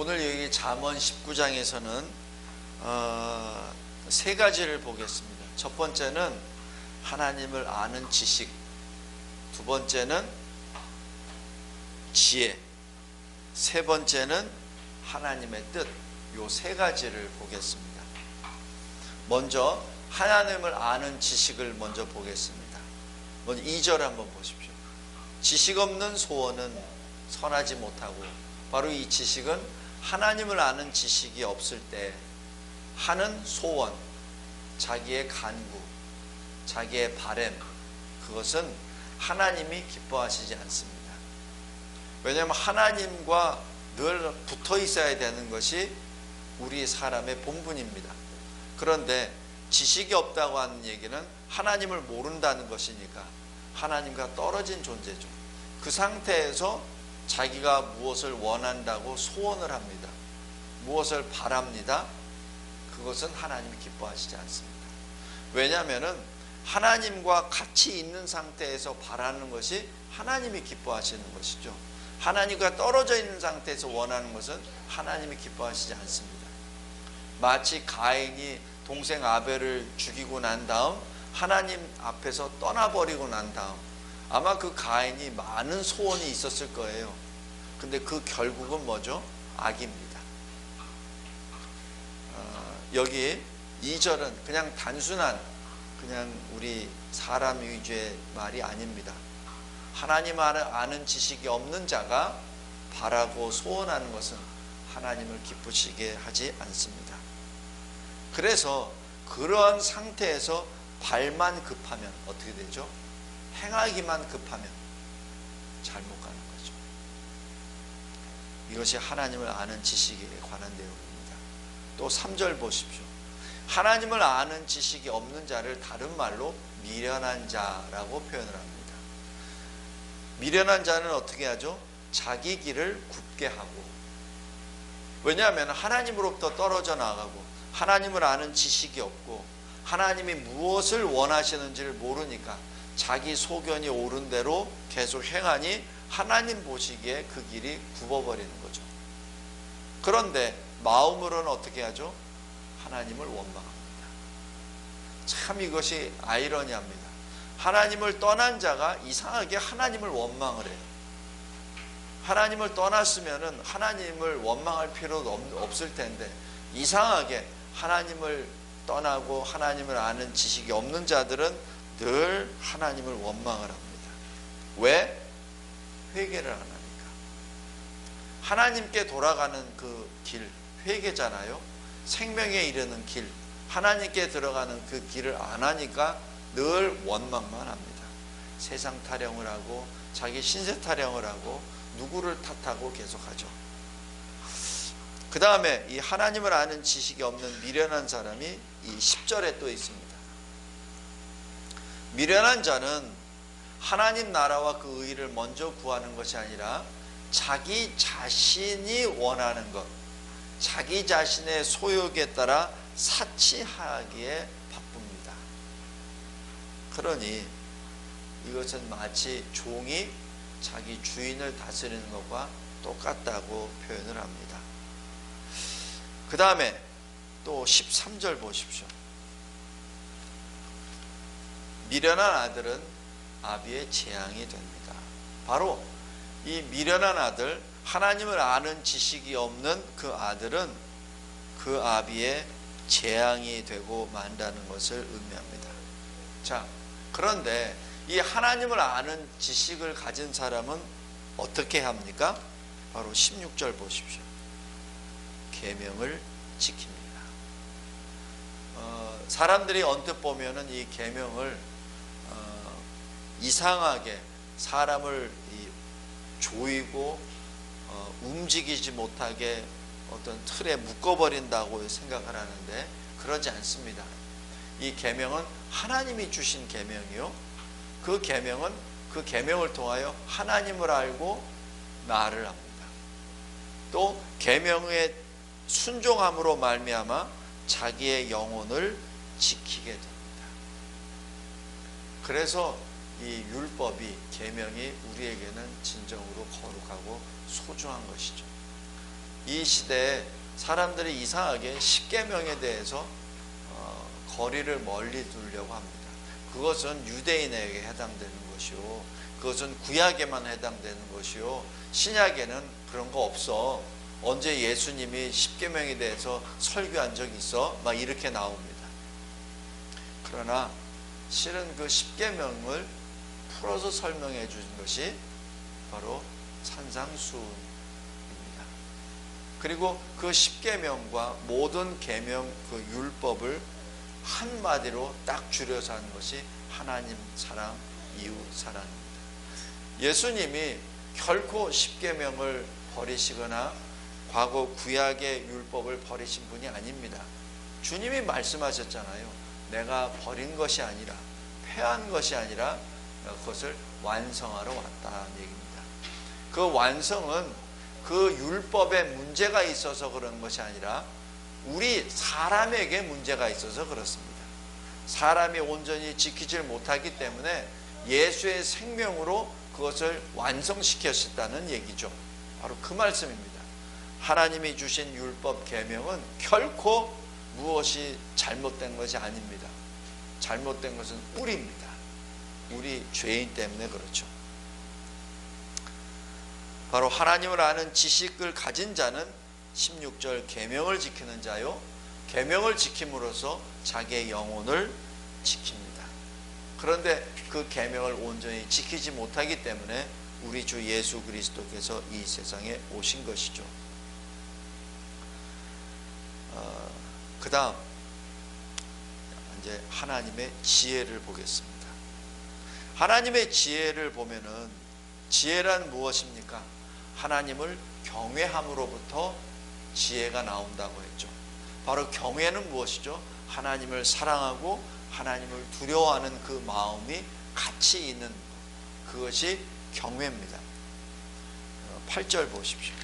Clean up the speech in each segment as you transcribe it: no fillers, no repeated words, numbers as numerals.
오늘 여기 잠언 19장에서는 세 가지를 보겠습니다. 첫 번째는 하나님을 아는 지식, 두 번째는 지혜, 세 번째는 하나님의 뜻, 요 세 가지를 보겠습니다. 먼저 하나님을 아는 지식을 먼저 보겠습니다. 먼저 2절 한번 보십시오. 지식 없는 소원은 선하지 못하고, 바로 이 지식은 하나님을 아는 지식이 없을 때 하는 소원, 자기의 간구, 자기의 바램, 그것은 하나님이 기뻐하시지 않습니다. 왜냐하면 하나님과 늘 붙어 있어야 되는 것이 우리 사람의 본분입니다. 그런데 지식이 없다고 하는 얘기는 하나님을 모른다는 것이니까 하나님과 떨어진 존재죠. 그 상태에서 자기가 무엇을 원한다고 소원을 합니다. 무엇을 바랍니다. 그것은 하나님이 기뻐하시지 않습니다. 왜냐하면 하나님과 같이 있는 상태에서 바라는 것이 하나님이 기뻐하시는 것이죠. 하나님과 떨어져 있는 상태에서 원하는 것은 하나님이 기뻐하시지 않습니다. 마치 가인이 동생 아벨을 죽이고 난 다음 하나님 앞에서 떠나버리고 난 다음 아마 그 가인이 많은 소원이 있었을 거예요. 근데 그 결국은 뭐죠? 악입니다. 여기 2절은 그냥 단순한 그냥 우리 사람 위주의 말이 아닙니다. 하나님 아는 지식이 없는 자가 바라고 소원하는 것은 하나님을 기쁘시게 하지 않습니다. 그래서 그러한 상태에서 발만 급하면 어떻게 되죠? 행하기만 급하면 잘못 가는 거죠. 이것이 하나님을 아는 지식에 관한 내용입니다. 또 3절 보십시오. 하나님을 아는 지식이 없는 자를 다른 말로 미련한 자라고 표현을 합니다. 미련한 자는 어떻게 하죠? 자기 길을 굽게 하고, 왜냐하면 하나님으로부터 떨어져 나가고 하나님을 아는 지식이 없고 하나님이 무엇을 원하시는지를 모르니까 자기 소견이 옳은 대로 계속 행하니 하나님 보시기에 그 길이 굽어버리는 거죠. 그런데 마음으로는 어떻게 하죠? 하나님을 원망합니다. 참 이것이 아이러니합니다. 하나님을 떠난 자가 이상하게 하나님을 원망을 해요. 하나님을 떠났으면 하나님을 원망할 필요도 없을 텐데 이상하게 하나님을 떠나고 하나님을 아는 지식이 없는 자들은 늘 하나님을 원망을 합니다. 왜? 회개를 안 하니까. 하나님께 돌아가는 그 길, 회개잖아요. 생명에 이르는 길, 하나님께 들어가는 그 길을 안 하니까 늘 원망만 합니다. 세상 타령을 하고 자기 신세 타령을 하고 누구를 탓하고 계속하죠. 그 다음에 이 하나님을 아는 지식이 없는 미련한 사람이 이 10절에 또 있습니다. 미련한 자는 하나님 나라와 그 의를 먼저 구하는 것이 아니라 자기 자신이 원하는 것, 자기 자신의 소욕에 따라 사치하기에 바쁩니다. 그러니 이것은 마치 종이 자기 주인을 다스리는 것과 똑같다고 표현을 합니다. 그 다음에 또 13절 보십시오. 미련한 아들은 아비의 재앙이 됩니다. 바로 이 미련한 아들, 하나님을 아는 지식이 없는 그 아들은 그 아비의 재앙이 되고 만다는 것을 의미합니다. 자, 그런데 이 하나님을 아는 지식을 가진 사람은 어떻게 합니까? 바로 16절 보십시오. 계명을 지킵니다. 사람들이 언뜻 보면은 이 계명을 이상하게 사람을 조이고 움직이지 못하게 어떤 틀에 묶어버린다고 생각을 하는데 그러지 않습니다. 이 계명은 하나님이 주신 계명이요. 그 계명은 그 계명을 통하여 하나님을 알고 나를 압니다. 또 계명의 순종함으로 말미암아 자기의 영혼을 지키게 됩니다. 그래서 이 율법이, 계명이 우리에게는 진정으로 거룩하고 소중한 것이죠. 이 시대에 사람들이 이상하게 십계명에 대해서 거리를 멀리 두려고 합니다. 그것은 유대인에게 해당되는 것이요, 그것은 구약에만 해당되는 것이요, 신약에는 그런 거 없어. 언제 예수님이 십계명에 대해서 설교한 적이 있어? 막 이렇게 나옵니다. 그러나 실은 그 십계명을 풀어서 설명해 주신 것이 바로 산상수훈입니다. 그리고 그 십계명과 모든 계명 그 율법을 한마디로 딱 줄여서 하는 것이 하나님 사랑, 이웃 사랑입니다. 예수님이 결코 십계명을 버리시거나 과거 구약의 율법을 버리신 분이 아닙니다. 주님이 말씀하셨잖아요. 내가 버린 것이 아니라, 폐한 것이 아니라 그것을 완성하러 왔다는 얘기입니다. 그 완성은 그 율법에 문제가 있어서 그런 것이 아니라 우리 사람에게 문제가 있어서 그렇습니다. 사람이 온전히 지키질 못하기 때문에 예수의 생명으로 그것을 완성시켰다는 얘기죠. 바로 그 말씀입니다. 하나님이 주신 율법 계명은 결코 무엇이 잘못된 것이 아닙니다. 잘못된 것은 우리입니다. 우리 죄인 때문에 그렇죠. 바로 하나님을 아는 지식을 가진 자는 16절 계명을 지키는 자요, 계명을 지킴으로써 자기의 영혼을 지킵니다. 그런데 그 계명을 온전히 지키지 못하기 때문에 우리 주 예수 그리스도께서 이 세상에 오신 것이죠. 그 다음 이제 하나님의 지혜를 보겠습니다. 하나님의 지혜를 보면은, 지혜란 무엇입니까? 하나님을 경외함으로부터 지혜가 나온다고 했죠. 바로 경외는 무엇이죠? 하나님을 사랑하고 하나님을 두려워하는 그 마음이 같이 있는, 그것이 경외입니다. 8절 보십시오.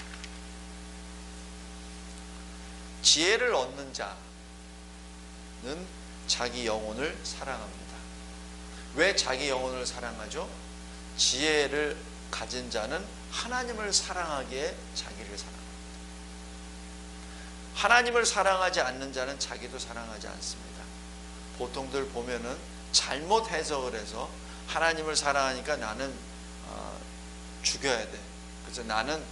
지혜를 얻는 자는 자기 영혼을 사랑합니다. 왜 자기 영혼을 사랑하죠? 지혜를 가진 자는 하나님을 사랑하기에 자기를 사랑합니다. 하나님을 사랑하지 않는 자는 자기도 사랑하지 않습니다. 보통들 보면은 잘못 해석을 해서 하나님을 사랑하니까 나는 죽여야 돼. 그래서 나는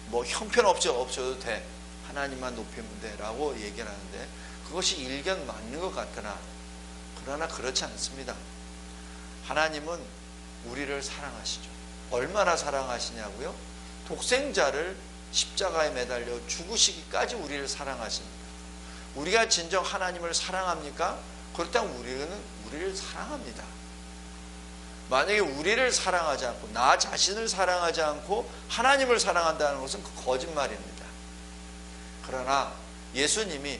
뭐 형편없이 없어도 돼. 하나님만 높이면 돼. 라고 얘기를 하는데 그것이 일견 맞는 것 같으나 그러나 그렇지 않습니다. 하나님은 우리를 사랑하시죠. 얼마나 사랑하시냐고요? 독생자를 십자가에 매달려 죽으시기까지 우리를 사랑하십니다. 우리가 진정 하나님을 사랑합니까? 그렇다면 우리는 우리를 사랑합니다. 만약에 우리를 사랑하지 않고 나 자신을 사랑하지 않고 하나님을 사랑한다는 것은 그 거짓말입니다. 그러나 예수님이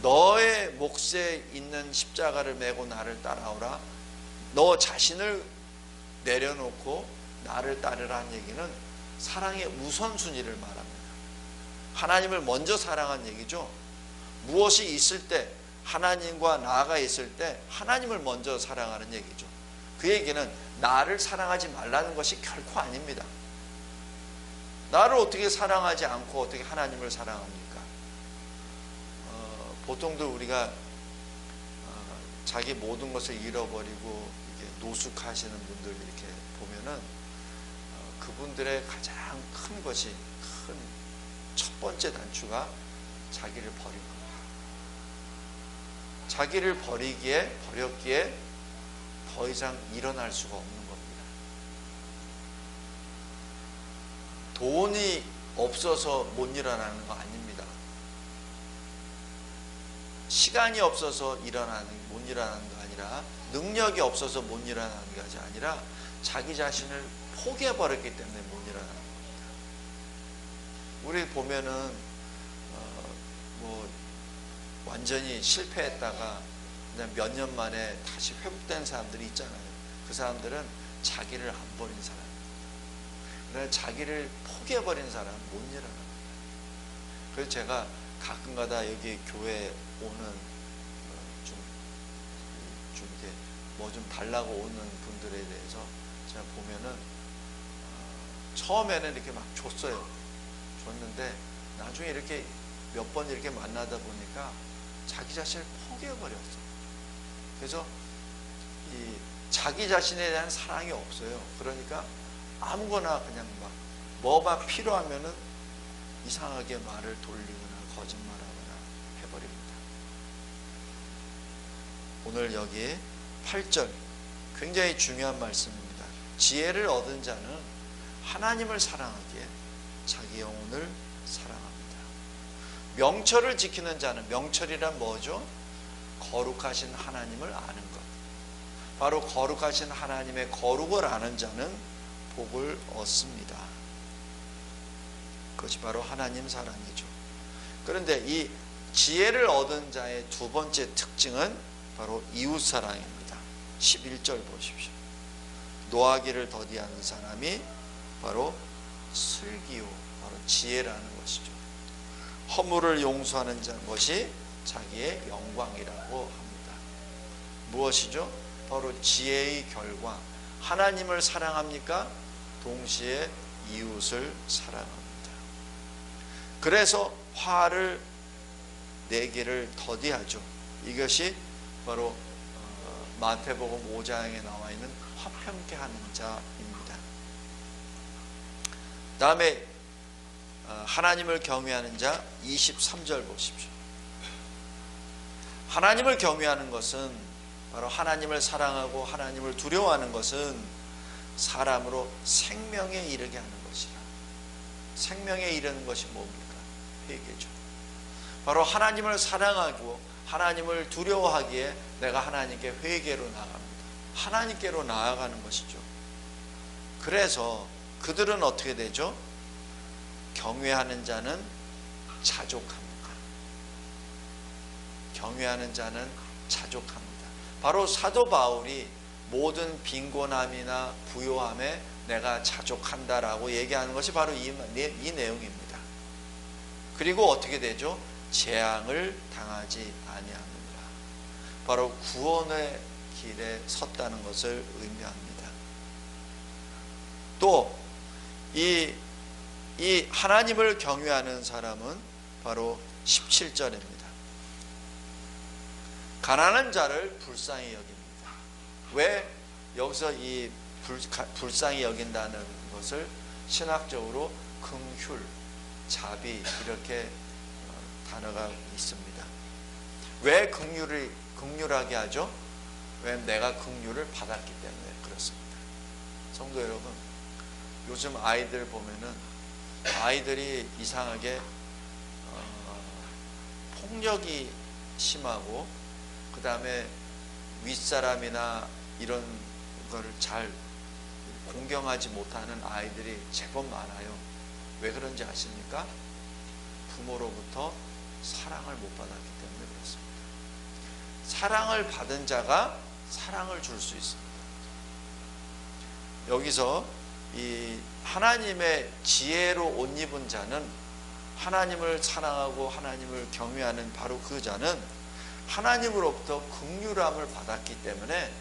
너의 몫에 있는 십자가를 메고 나를 따라오라, 너 자신을 내려놓고 나를 따르라는 얘기는 사랑의 우선순위를 말합니다. 하나님을 먼저 사랑한 얘기죠. 무엇이 있을 때, 하나님과 나가 있을 때 하나님을 먼저 사랑하는 얘기죠. 그 얘기는 나를 사랑하지 말라는 것이 결코 아닙니다. 나를 어떻게 사랑하지 않고 어떻게 하나님을 사랑합니까? 보통들 우리가 자기 모든 것을 잃어버리고 이렇게 노숙하시는 분들 이렇게 보면은 그분들의 가장 큰 것이, 큰 첫 번째 단추가 자기를 버린 겁니다. 자기를 버렸기에 더 이상 일어날 수가 없는 겁니다. 돈이 없어서 못 일어나는 거 아닙니다. 시간이 없어서 못 일어나는 거 아니라, 능력이 없어서 못 일어나는 것이 아니라 자기 자신을 포기해버렸기 때문에 못 일어나는 겁니다. 우리 보면은 뭐 완전히 실패했다가 그냥 몇 년 만에 다시 회복된 사람들이 있잖아요. 그 사람들은 자기를 안 버린 사람입니다. 그러나 자기를 포기해버린 사람은 못 일어납니다. 그래서 제가 가끔가다 여기 교회에 오는 좀 이렇게 뭐 좀 달라고 오는 분들에 대해서 제가 보면은 처음에는 이렇게 막 줬어요. 줬는데 나중에 이렇게 몇 번 이렇게 만나다 보니까 자기 자신을 포기해버렸어. 그래서 이 자기 자신에 대한 사랑이 없어요. 그러니까 아무거나 그냥 막 뭐가 필요하면은 이상하게 말을 돌리거나 거짓말하거나 해버립니다. 오늘 여기 8절 굉장히 중요한 말씀입니다. 지혜를 얻은 자는 하나님을 사랑하기에 자기 영혼을 사랑합니다. 명철을 지키는 자는, 명철이란 뭐죠? 거룩하신 하나님을 아는 것. 바로 거룩하신 하나님의 거룩을 아는 자는 복을 얻습니다. 그것이 바로 하나님 사랑이죠. 그런데 이 지혜를 얻은 자의 두 번째 특징은 바로 이웃 사랑입니다. 11절 보십시오. 노하기를 더디하는 사람이 바로 슬기요, 바로 지혜라는 것이죠. 허물을 용서하는 것이 자기의 영광이라고 합니다. 무엇이죠? 바로 지혜의 결과. 하나님을 사랑합니까? 동시에 이웃을 사랑합니다. 그래서 화를 내기를 더디하죠. 이것이 바로 마태복음 5장에 나와 있는 화평케 하는 자입니다. 다음에 하나님을 경외하는 자 23절 보십시오. 하나님을 경외하는 것은 바로 하나님을 사랑하고 하나님을 두려워하는 것은 사람으로 생명에 이르게 하는 것이라. 생명에 이르는 것이 뭡니까? 회개죠. 바로 하나님을 사랑하고 하나님을 두려워하기에 내가 하나님께 회개로 나아갑니다. 하나님께로 나아가는 것이죠. 그래서 그들은 어떻게 되죠? 경외하는 자는 자족합니다. 경외하는 자는 자족합니다. 바로 사도 바울이 모든 빈곤함이나 부요함에 내가 자족한다라고 얘기하는 것이 바로 이 내용입니다. 그리고 어떻게 되죠? 재앙을 당하지 아니하느니라. 바로 구원의 길에 섰다는 것을 의미합니다. 또 이 하나님을 경외하는 사람은 바로 17절입니다. 가난한 자를 불쌍히 여깁니다. 왜 여기서 이 불쌍히 여긴다는 것을 신학적으로 긍휼, 자비 이렇게 단어가 있습니다. 왜 긍휼하게 하죠? 왜냐하면 내가 긍휼을 받았기 때문에 그렇습니다. 성도 여러분, 요즘 아이들 보면은 아이들이 이상하게 폭력이 심하고 그 다음에 윗사람이나 이런 거를 잘 공경하지 못하는 아이들이 제법 많아요. 왜 그런지 아십니까? 부모로부터 사랑을 못 받았기 때문에 그렇습니다. 사랑을 받은 자가 사랑을 줄 수 있습니다. 여기서 이 하나님의 지혜로 옷 입은 자는, 하나님을 사랑하고 하나님을 경외하는 바로 그 자는 하나님으로부터 긍휼함을 받았기 때문에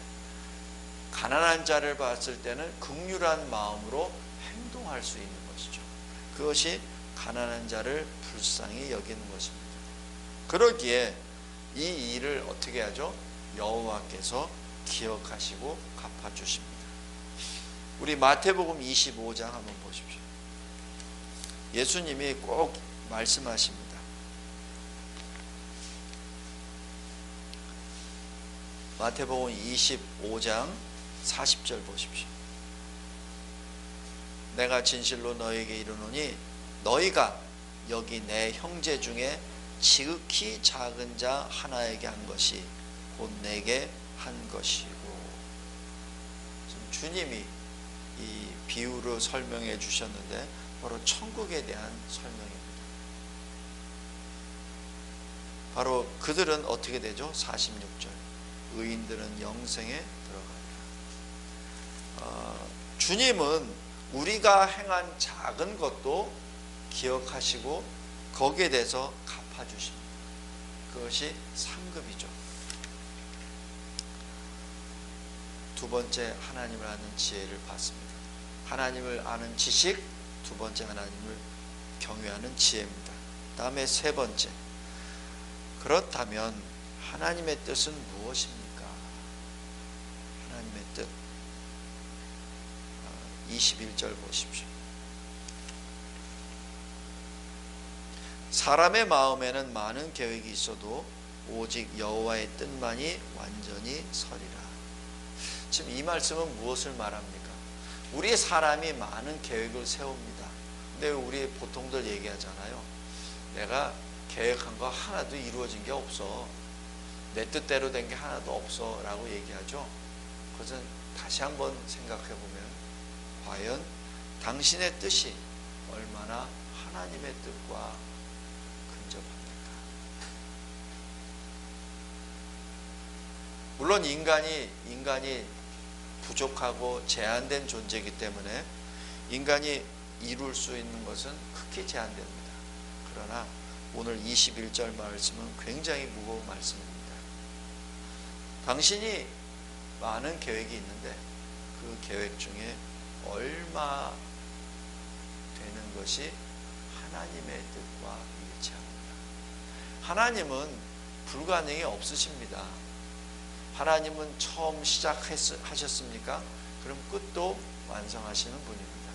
가난한 자를 봤을 때는 긍휼한 마음으로 행동할 수 있는 것이죠. 그것이 가난한 자를 불쌍히 여기는 것입니다. 그러기에 이 일을 어떻게 하죠? 여호와께서 기억하시고 갚아주십니다. 우리 마태복음 25장 한번 보십시오. 예수님이 꼭 말씀하십니다. 마태복음 25장 40절 보십시오. 내가 진실로 너에게 이르노니 너희가 여기 내 형제 중에 지극히 작은 자 하나에게 한 것이 곧 내게 한 것이고. 주님이 이 비유로 설명해 주셨는데 바로 천국에 대한 설명입니다. 바로 그들은 어떻게 되죠? 46절 의인들은 영생에 들어가리라. 주님은 우리가 행한 작은 것도 기억하시고 거기에 대해서 갚아주십니다. 그것이 상급이죠. 두 번째, 하나님을 아는 지혜를 받습니다. 하나님을 아는 지식, 두 번째 하나님을 경외하는 지혜입니다. 다음에 세 번째, 그렇다면 하나님의 뜻은 무엇입니까? 하나님의 뜻. 21절 보십시오. 사람의 마음에는 많은 계획이 있어도 오직 여호와의 뜻만이 완전히 서리라. 지금 이 말씀은 무엇을 말합니까? 우리 사람이 많은 계획을 세웁니다. 근데 우리 보통들 얘기하잖아요. 내가 계획한 거 하나도 이루어진 게 없어. 내 뜻대로 된 게 하나도 없어 라고 얘기하죠. 그것은 다시 한번 생각해 보면 과연 당신의 뜻이 얼마나 하나님의 뜻과 근접합니까? 물론 인간이 부족하고 제한된 존재이기 때문에 인간이 이룰 수 있는 것은 극히 제한됩니다. 그러나 오늘 21절 말씀은 굉장히 무거운 말씀입니다. 당신이 많은 계획이 있는데 그 계획 중에 얼마 되는 것이 하나님의 뜻과 일치합니다. 하나님은 불가능이 없으십니다. 하나님은 처음 시작하셨습니까? 그럼 끝도 완성하시는 분입니다.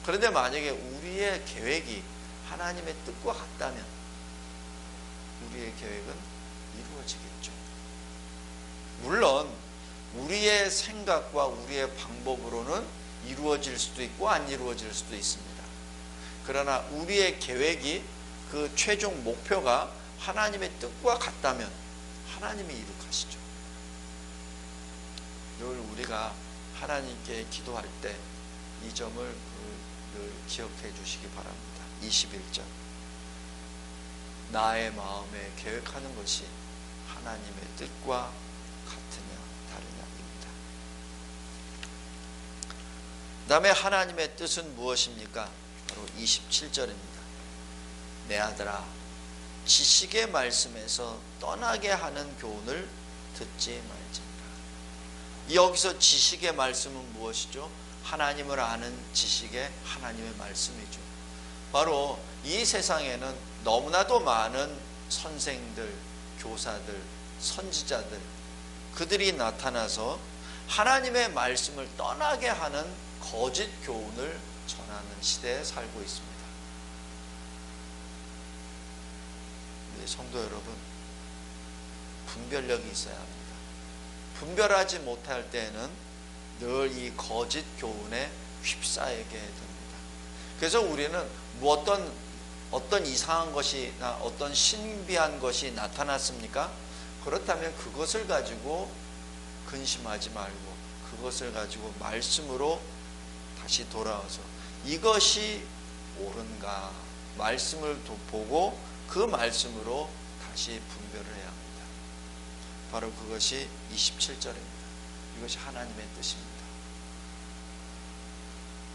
그런데 만약에 우리의 계획이 하나님의 뜻과 같다면 우리의 계획은 이루어지겠죠. 물론 우리의 생각과 우리의 방법으로는 이루어질 수도 있고 안 이루어질 수도 있습니다. 그러나 우리의 계획이 그 최종 목표가 하나님의 뜻과 같다면 하나님이 이룩하시죠. 늘 우리가 하나님께 기도할 때 이 점을 늘 기억해 주시기 바랍니다. 21절, 나의 마음에 계획하는 것이 하나님의 뜻과 같으냐 다르냐입니다. 그 다음에 하나님의 뜻은 무엇입니까? 바로 27절입니다. 내 아들아, 지식의 말씀에서 떠나게 하는 교훈을 듣지 말지니라. 여기서 지식의 말씀은 무엇이죠? 하나님을 아는 지식의 하나님의 말씀이죠. 바로 이 세상에는 너무나도 많은 선생들, 교사들, 선지자들, 그들이 나타나서 하나님의 말씀을 떠나게 하는 거짓 교훈을 전하는 시대에 살고 있습니다. 우리 성도 여러분, 분별력이 있어야 합니다. 분별하지 못할 때에는 늘 이 거짓 교훈에 휩싸이게 됩니다. 그래서 우리는 어떤 이상한 것이나 어떤 신비한 것이 나타났습니까? 그렇다면 그것을 가지고 근심하지 말고 그것을 가지고 말씀으로 다시 돌아와서 이것이 옳은가 말씀을 보고 그 말씀으로 다시 분별을 해야 합니다. 바로 그것이 27절입니다. 이것이 하나님의 뜻입니다.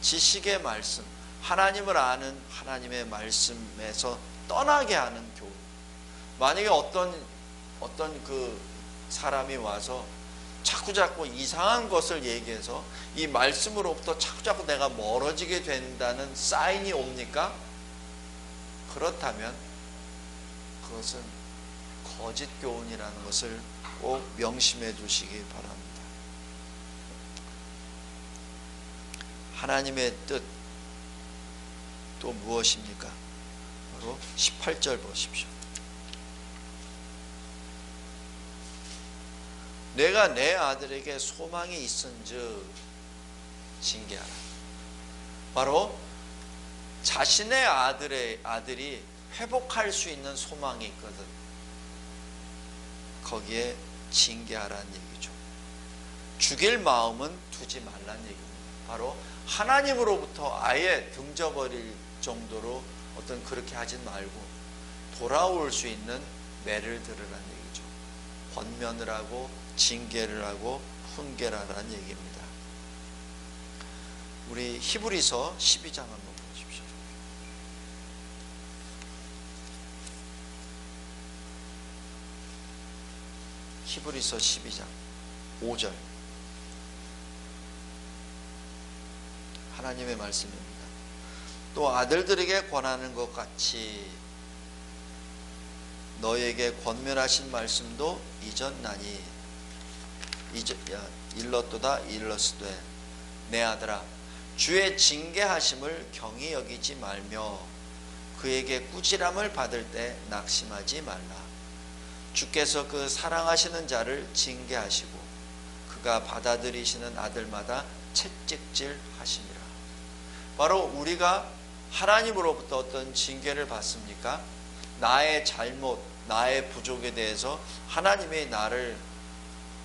지식의 말씀, 하나님을 아는 하나님의 말씀에서 떠나게 하는 교훈. 만약에 어떤 그 사람이 와서 자꾸자꾸 이상한 것을 얘기해서 이 말씀으로부터 자꾸자꾸 내가 멀어지게 된다는 사인이 옵니까? 그렇다면 그것은 거짓 교훈이라는 것을 꼭 명심해 두시기 바랍니다. 하나님의 뜻 또 무엇입니까? 바로 18절 보십시오. 내가 내 아들에게 소망이 있은즉 징계하라. 바로 자신의 아들이 회복할 수 있는 소망이 있거든. 거기에 징계하라는 얘기죠. 죽일 마음은 두지 말라는 얘기입니다. 바로 하나님으로부터 아예 등져버릴 정도로 그렇게 하지 말고 돌아올 수 있는 매를 들으라는 얘기죠. 권면을 하고 징계를 하고 훈계라는 얘기입니다. 우리 히브리서 12장 한번 보십시오. 히브리서 12장 5절 하나님의 말씀입니다. 또 아들들에게 권하는 것 같이 너에게 권면하신 말씀도 잊었나니 일렀도다 일렀으되 내 아들아 주의 징계하심을 경히 여기지 말며 그에게 꾸지람을 받을 때 낙심하지 말라. 주께서 그 사랑하시는 자를 징계하시고 그가 받아들이시는 아들마다 채찍질 하심이라. 바로 우리가 하나님으로부터 어떤 징계를 받습니까? 나의 잘못, 나의 부족에 대해서 하나님이 나를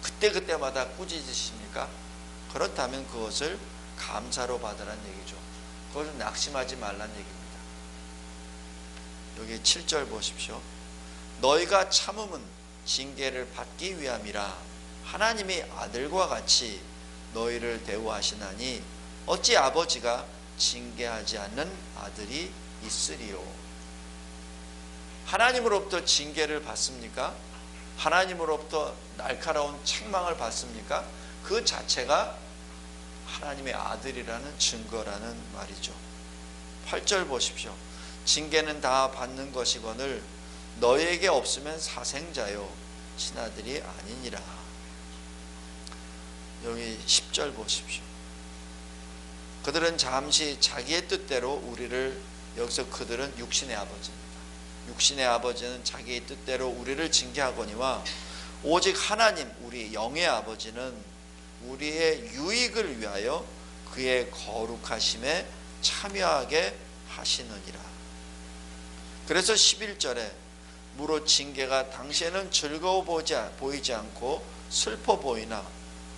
그때그때마다 꾸짖으십니까? 그렇다면 그것을 감사로 받으라는 얘기죠. 그것을 낙심하지 말라는 얘기입니다. 여기 7절 보십시오. 너희가 참음은 징계를 받기 위함이라. 하나님이 아들과 같이 너희를 대우하시나니 어찌 아버지가 징계하지 않는 아들이 있으리요. 하나님으로부터 징계를 받습니까? 하나님으로부터 날카로운 책망을 받습니까? 그 자체가 하나님의 아들이라는 증거라는 말이죠. 8절 보십시오. 징계는 다 받는 것이거늘 너희에게 없으면 사생자요 친아들이 아니니라. 여기 10절 보십시오. 그들은 잠시 자기의 뜻대로 우리를, 여기서 그들은 육신의 아버지입니다. 육신의 아버지는 자기의 뜻대로 우리를 징계하거니와 오직 하나님 우리 영의 아버지는 우리의 유익을 위하여 그의 거룩하심에 참여하게 하시느니라. 그래서 11절에 무릇 징계가 당시에는 즐거워 보이지 않고 슬퍼 보이나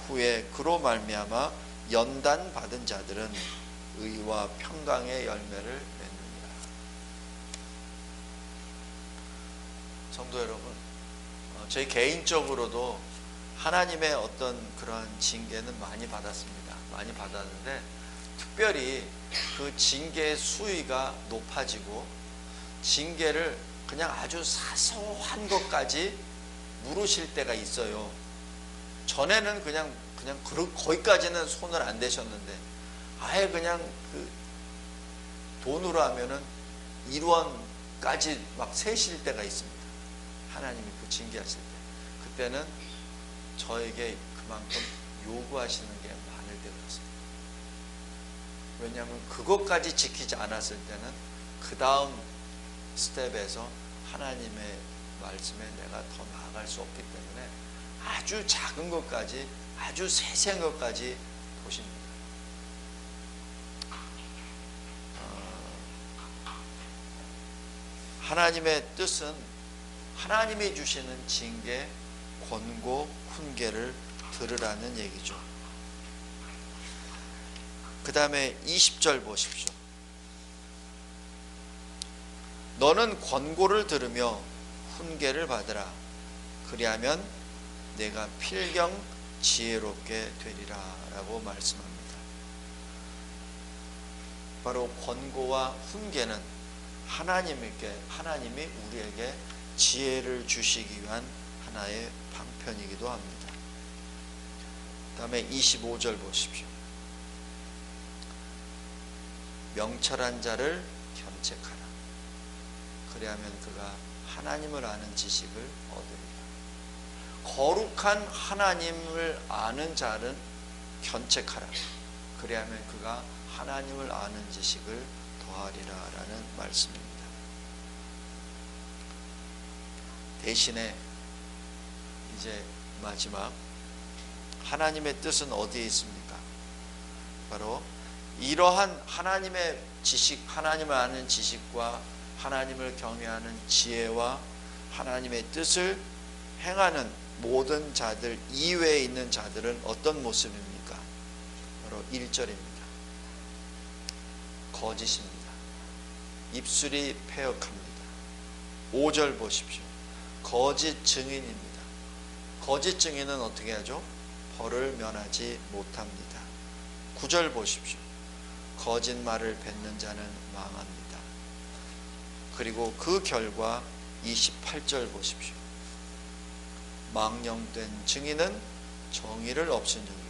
후에 그로 말미암아 연단 받은 자들은 의와 평강의 열매를 맺느니라. 성도 여러분, 저희 개인적으로도 하나님의 어떤 그러한 징계는 많이 받았습니다. 많이 받았는데 특별히 그 징계의 수위가 높아지고 징계를 그냥 아주 사소한 것까지 물으실 때가 있어요. 전에는 그냥 거기까지는 손을 안 대셨는데 아예 그냥 그 돈으로 하면은 1원까지 막 세실 때가 있습니다. 하나님이 그 징계하실 때. 그때는 저에게 그만큼 요구하시는 게 많을 때 그렇습니다. 왜냐하면 그것까지 지키지 않았을 때는 그 다음 스텝에서 하나님의 말씀에 내가 더 나아갈 수 없기 때문에 아주 작은 것까지, 아주 세세한 것까지 보십니다. 하나님의 뜻은 하나님이 주시는 징계, 권고, 훈계를 들으라는 얘기죠. 그 다음에 20절 보십시오. 너는 권고를 들으며 훈계를 받으라. 그리하면 내가 필경 지혜롭게 되리라 라고 말씀합니다. 바로 권고와 훈계는 하나님이 우리에게 지혜를 주시기 위한 하나의 방편이기도 합니다. 그 다음에 25절 보십시오. 명철한 자를 견책하라. 그리하면 그가 하나님을 아는 지식을 얻으리라. 거룩한 하나님을 아는 자는 견책하라. 그리하면 그가 하나님을 아는 지식을 더하리라 라는 말씀입니다. 대신에 이제 마지막 하나님의 뜻은 어디에 있습니까? 바로 이러한 하나님의 지식, 하나님을 아는 지식과 하나님을 경외하는 지혜와 하나님의 뜻을 행하는 모든 자들 이외에 있는 자들은 어떤 모습입니까? 바로 1절입니다. 거짓입니다. 입술이 패역합니다. 5절 보십시오. 거짓 증인입니다. 거짓 증인은 어떻게 하죠? 벌을 면하지 못합니다. 9절 보십시오. 거짓말을 뱉는 자는 망합니다. 그리고 그 결과 28절 보십시오. 망령된 증인은 정의를 없인 영이고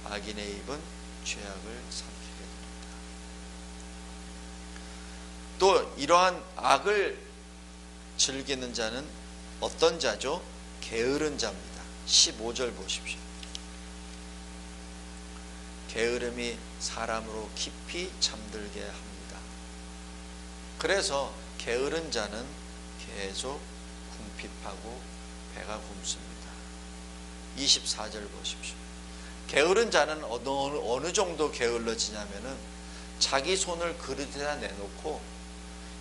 악인의 입은 죄악을 삼키게 됩니다. 또 이러한 악을 즐기는 자는 어떤 자죠? 게으른 자입니다. 15절 보십시오. 게으름이 사람으로 깊이 잠들게 합니다. 그래서 게으른 자는 계속 궁핍하고 배가 굼습니다. 24절 보십시오. 게으른 자는 어느 정도 게을러지냐면은 자기 손을 그릇에다 내놓고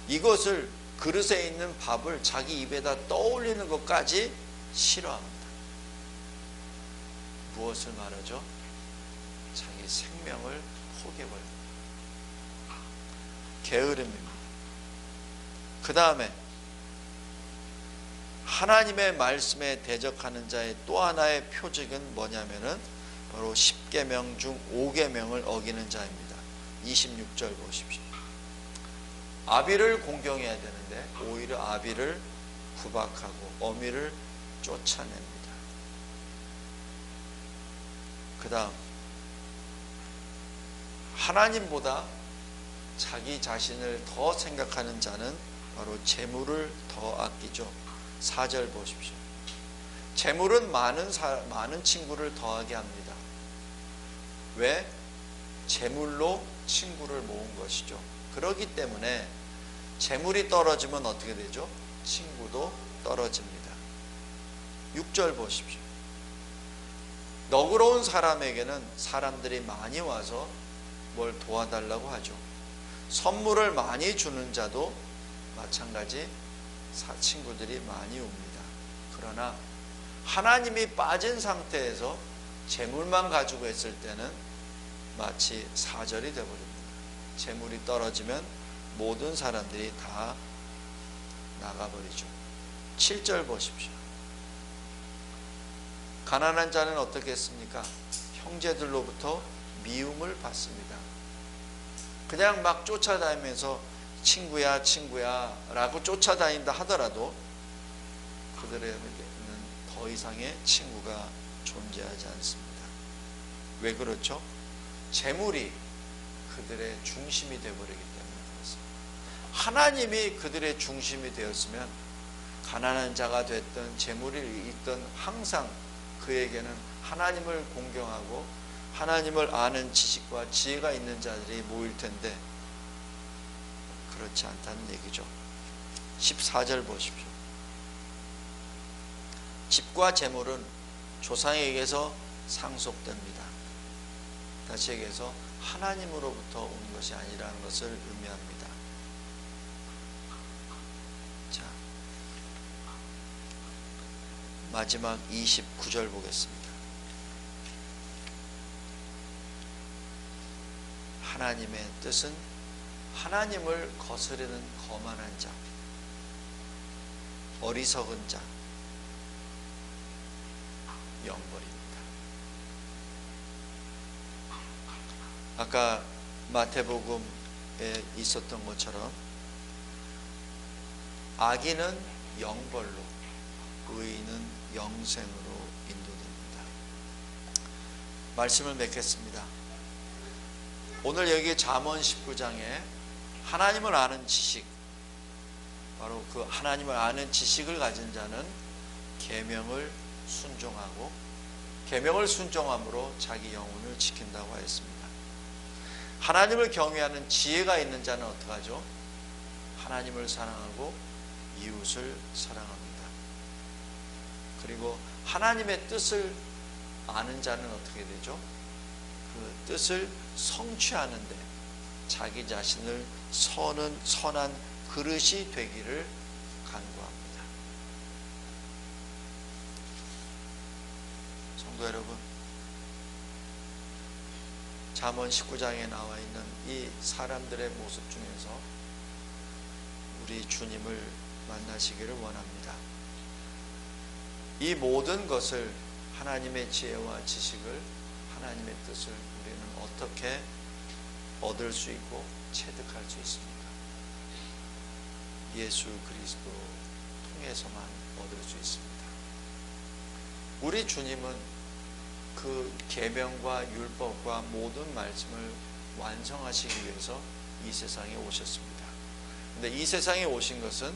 이것을 그릇에 있는 밥을 자기 입에다 떠올리는 것까지 싫어합니다. 무엇을 말하죠? 자기 생명을 포기해버립니다. 게으름입니다. 그 다음에 하나님의 말씀에 대적하는 자의 또 하나의 표적은 뭐냐면은 바로 10계명 중 5계명을 어기는 자입니다. 26절 보십시오. 아비를 공경해야 되는데 오히려 아비를 구박하고 어미를 쫓아냅니다. 그 다음 하나님보다 자기 자신을 더 생각하는 자는 바로 재물을 더 아끼죠. 4절 보십시오. 재물은 많은 친구를 더하게 합니다. 왜? 재물로 친구를 모은 것이죠. 그렇기 때문에 재물이 떨어지면 어떻게 되죠? 친구도 떨어집니다. 6절 보십시오. 너그러운 사람에게는 사람들이 많이 와서 뭘 도와달라고 하죠. 선물을 많이 주는 자도 마찬가지 친구들이 많이 옵니다. 그러나 하나님이 빠진 상태에서 재물만 가지고 있을 때는 마치 사절이 되어버립니다. 재물이 떨어지면 모든 사람들이 다 나가버리죠. 7절 보십시오. 가난한 자는 어떻게 했습니까? 형제들로부터 미움을 받습니다. 그냥 막 쫓아다니면서 친구야 친구야 라고 쫓아다닌다 하더라도 그들에게는 더 이상의 친구가 존재하지 않습니다. 왜 그렇죠? 재물이 그들의 중심이 되어버리기 때문에 그렇습니다. 하나님이 그들의 중심이 되었으면 가난한 자가 됐든 재물이 있든 항상 그에게는 하나님을 공경하고 하나님을 아는 지식과 지혜가 있는 자들이 모일 텐데 그렇지 않다는 얘기죠. 14절 보십시오. 집과 재물은 조상에게서 상속됩니다. 다시 얘기해서 하나님으로부터 온 것이 아니라는 것을 의미합니다. 자, 마지막 29절 보겠습니다. 하나님의 뜻은 하나님을 거스르는 거만한 자, 어리석은 자, 영벌입니다. 아까 마태복음에 있었던 것처럼 악인은 영벌로, 의인은 영생으로 인도됩니다. 말씀을 맺겠습니다. 오늘 여기 잠언 19장에 하나님을 아는 지식, 바로 그 하나님을 아는 지식을 가진 자는 계명을 순종하고 계명을 순종함으로 자기 영혼을 지킨다고 하였습니다. 하나님을 경외하는 지혜가 있는 자는 어떡하죠? 하나님을 사랑하고 이웃을 사랑합니다. 그리고 하나님의 뜻을 아는 자는 어떻게 되죠? 그 뜻을 성취하는데 자기 자신을 선한 그릇이 되기를 간구합니다. 성도 여러분, 잠언 19장에 나와 있는 이 사람들의 모습 중에서 우리 주님을 만나시기를 원합니다. 이 모든 것을 하나님의 지혜와 지식을, 하나님의 뜻을 우리는 어떻게 얻을 수 있고 체득할 수 있습니까? 예수 그리스도 통해서만 얻을 수 있습니다. 우리 주님은 그 계명과 율법과 모든 말씀을 완성하시기 위해서 이 세상에 오셨습니다. 근데 이 세상에 오신 것은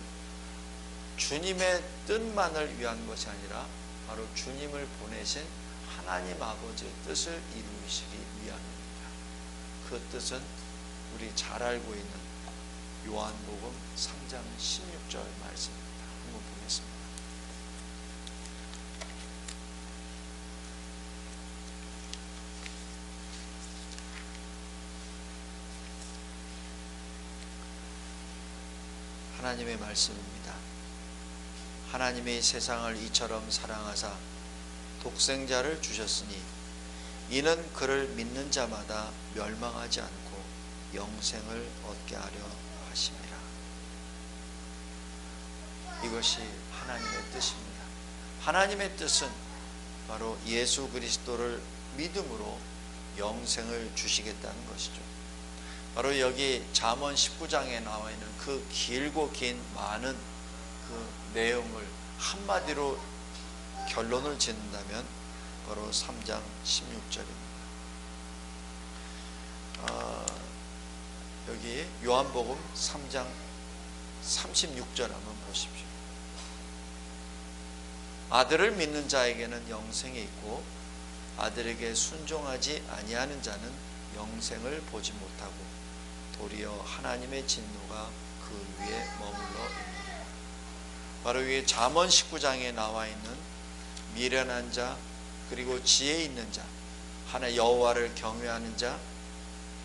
주님의 뜻만을 위한 것이 아니라 바로 주님을 보내신 하나님 아버지의 뜻을 이루시기 위함입니다. 그 뜻은 우리 잘 알고 있는 요한복음 3장 16절 말씀입니다. 한번 보겠습니다. 하나님의 말씀입니다. 하나님이 세상을 이처럼 사랑하사 독생자를 주셨으니 이는 그를 믿는 자마다 멸망하지 않고 영생을 얻게 하려 하심이라. 이것이 하나님의 뜻입니다. 하나님의 뜻은 바로 예수 그리스도를 믿음으로 영생을 주시겠다는 것이죠. 바로 여기 잠언 19장에 나와 있는 그 길고 긴 많은 그 내용을 한마디로 결론을 짓는다면 바로 3장 16절입니다. 여기 요한복음 3장 36절 한번 보십시오. 아들을 믿는 자에게는 영생이 있고 아들에게 순종하지 아니하는 자는 영생을 보지 못하고 도리어 하나님의 진노가 그 위에 머물러 있느니라. 바로 위에 잠언 19장에 나와 있는 미련한 자, 그리고 지혜 있는 자, 여호와를 경외하는 자,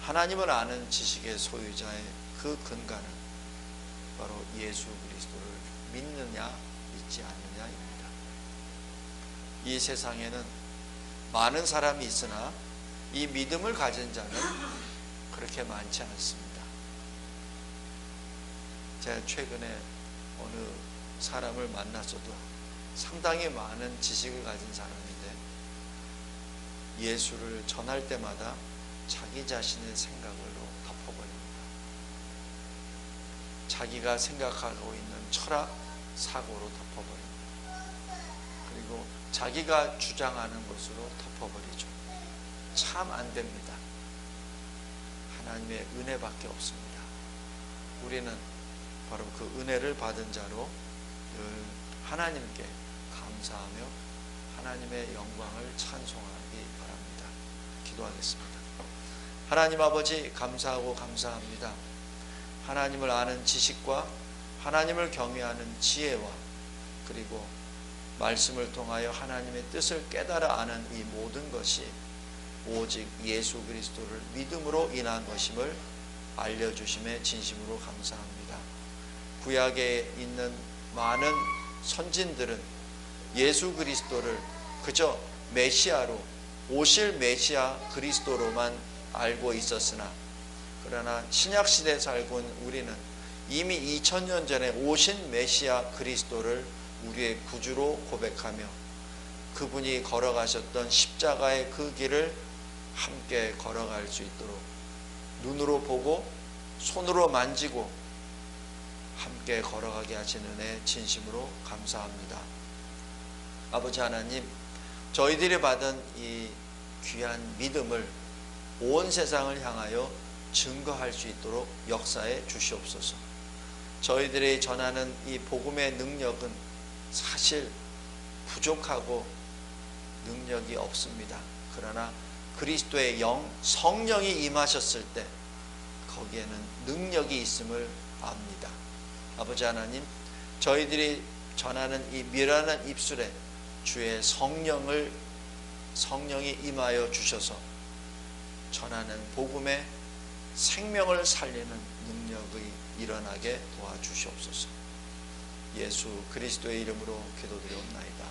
하나님을 아는 지식의 소유자의 그 근간은 바로 예수 그리스도를 믿느냐 믿지 않느냐입니다. 이 세상에는 많은 사람이 있으나 이 믿음을 가진 자는 그렇게 많지 않습니다. 제가 최근에 어느 사람을 만났어도 상당히 많은 지식을 가진 사람인데 예수를 전할 때마다 자기 자신의 생각으로 덮어버립니다. 자기가 생각하고 있는 철학, 사고로 덮어버립니다. 그리고 자기가 주장하는 것으로 덮어버리죠. 참 안 됩니다. 하나님의 은혜밖에 없습니다. 우리는 바로 그 은혜를 받은 자로 늘 하나님께 감사하며 하나님의 영광을 찬송하기 바랍니다. 기도하겠습니다. 하나님 아버지, 감사하고 감사합니다. 하나님을 아는 지식과 하나님을 경외하는 지혜와 그리고 말씀을 통하여 하나님의 뜻을 깨달아 아는 이 모든 것이 오직 예수 그리스도를 믿음으로 인한 것임을 알려주심에 진심으로 감사합니다. 구약에 있는 많은 선진들은 예수 그리스도를 그저 메시아로, 오실 메시아 그리스도로만 알고 있었으나 그러나 신약시대에 살고 있는 우리는 이미 2000년 전에 오신 메시아 그리스도를 우리의 구주로 고백하며 그분이 걸어가셨던 십자가의 그 길을 함께 걸어갈 수 있도록 눈으로 보고 손으로 만지고 함께 걸어가게 하시는 은혜 진심으로 감사합니다. 아버지 하나님, 저희들이 받은 이 귀한 믿음을 온 세상을 향하여 증거할 수 있도록 역사해 주시옵소서. 저희들이 전하는 이 복음의 능력은 사실 부족하고 능력이 없습니다. 그러나 그리스도의 성령이 임하셨을 때 거기에는 능력이 있음을 압니다. 아버지 하나님, 저희들이 전하는 이 미련한 입술에 주의 성령이 임하여 주셔서 전하는 복음의 생명을 살리는 능력이 일어나게 도와주시옵소서. 예수 그리스도의 이름으로 기도드리옵나이다.